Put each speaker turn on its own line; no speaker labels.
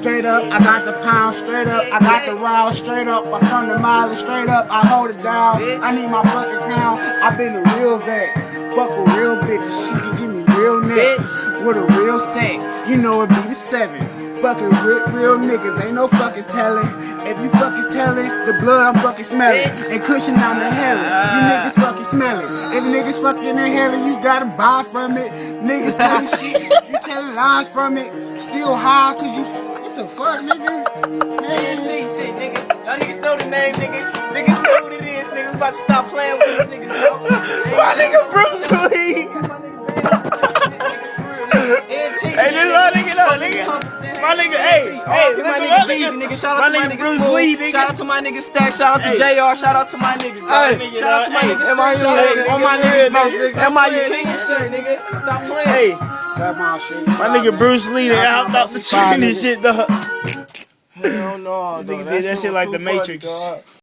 straight up. I got the pound straight up. I got the round straight up. I turn the mileage straight up. I hold it down. I need my fucking crown. I been a real vet. Fuck a real bitch. She can give me real niggas with a real sack. You know it be the 7. Fucking with real niggas, ain't no fucking telling. If you fucking telling, the blood I'm fucking smelling. And cushion I'm inhaling. You niggas fucking smelling. If niggas fucking inhaling, you gotta buy from it. Niggas telling shit, you telling lies from it. Still high, cause you. What the fuck, nigga? Man.
Shit, nigga. Y'all niggas know the name, nigga. Niggas know what it is, nigga. We about to stop playing with these niggas, bro.
My nigga Bruce Lee.
Hey,
this my nigga, nigga. My nigga, hey,
my nigga Beezy, nigga. Shout out to my nigga
Bruce Lee, nigga.
Shout out to my nigga Stack. Shout out to JR. Shout out to my nigga. Shout out to my nigga Straight. Shout out to my nigga, bro. MIU King and shit, nigga. Stop playing.
Hey, my nigga Bruce Lee, they hopped out the train and shit, though.
Hell no,
This nigga did that shit like the Matrix.